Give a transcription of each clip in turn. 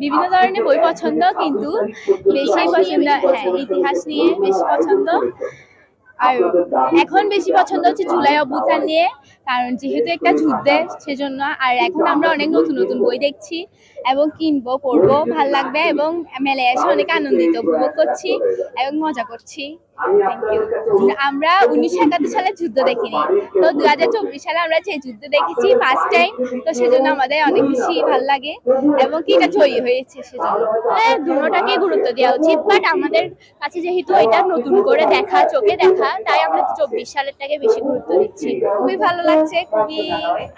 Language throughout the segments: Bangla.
বিভিন্ন ধরনের বই পছন্দ, কিন্তু বেশি পছন্দ ইতিহাস নিয়ে বেশি পছন্দ। আর এখন বেশি পছন্দ হচ্ছে জুলাই অভ্যুত্থান নিয়ে, কারণ যেহেতু একটা যুদ্ধে সেজন্য। আর এখন আমরা অনেক নতুন নতুন বই দেখছি এবং কিনবো, পড়বো, ভাল লাগবে এবং মেলায় এসে অনেক আনন্দিত উপভোগ করছি এবং মজা করছি। Thank you. আমরা 1971 সালে যুদ্ধ দেখিনি, তো 2024 সালে আমরা যে যুদ্ধ দেখেছি ফার্স্ট টাইম, তো সেজন্য আমাদের অনেক বেশি ভাল লাগে এবং কি এটা জয়ী হয়েছে সেজন্য। দুটোটাকেই গুরুত্ব দেওয়া উচিত, বাট আমাদের কাছে যেহেতু এটা নতুন করে দেখা, চোখে দেখা, তাই আমরা 24 সালেরটাকে বেশি গুরুত্ব দিচ্ছি। খুবই ভালো লাগছে, খুবই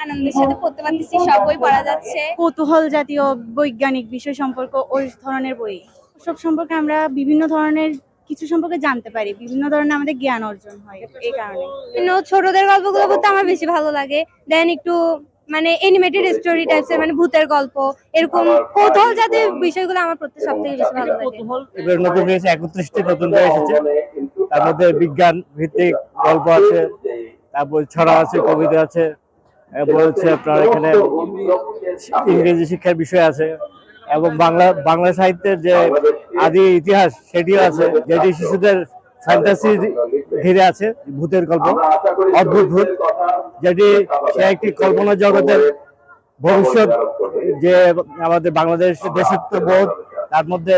আনন্দের সাথে পড়তে পারতেছি, সব বই পড়া যাচ্ছে। কৌতূহল জাতীয় বৈজ্ঞানিক বিষয় সম্পর্ক ওই ধরনের বই, সব সম্পর্কে আমরা বিভিন্ন ধরনের কিছু সম্পর্কে জানতে পারি, বিভিন্ন ধরনের আমাদের জ্ঞান অর্জন হয় এই কারণে। ছোটদের গল্পগুলো পড়তে আমার বেশি ভালো লাগে। দেন একটু মানে অ্যানিমেটেড স্টোরি টাইপসের, মানে ভূতের গল্প, এরকম কৌতূহল জাতীয় বিষয়গুলো আমার পড়তে সবথেকে বেশি ভালো লাগে। এবার নতুন হয়েছে 31টি নতুন বই এসেছে, তার মধ্যে বিজ্ঞান ভিত্তিক গল্প আছে, তারপর ছড়া আছে, কবিতা আছে, বলছে আপনার এখানে ইংরেজি শিক্ষার বিষয় আছে এবং বাংলা সাহিত্যের যে আদি ইতিহাস সেটিও আছে, যেটি শিশুদের ফ্যান্টাসি ঘিরে আছে, ভূতের গল্প, অদ্ভুত ভূত, যেটি সে একটি কল্পনা জগতের ভবিষ্যৎ, যে আমাদের বাংলাদেশ দেশত্ববোধ, তার মধ্যে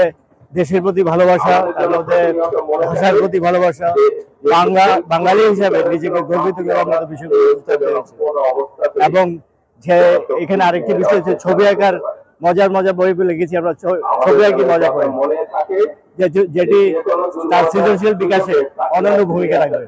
দেশের প্রতি ভালোবাসা, তার মধ্যে ভাষার প্রতি ভালোবাসা, বাঙালি হিসাবে নিজেকে গর্বিত করার মতো বিষয়গুলো এবং যে এখানে আরেকটি বিষয় হচ্ছে ছবি আঁকার মজার বইগুলো লিখেছি আমরা, ছবি আঁকি মজা করি, যেটি তার সৃজনশীল বিকাশে অনন্য ভূমিকা রাখবে।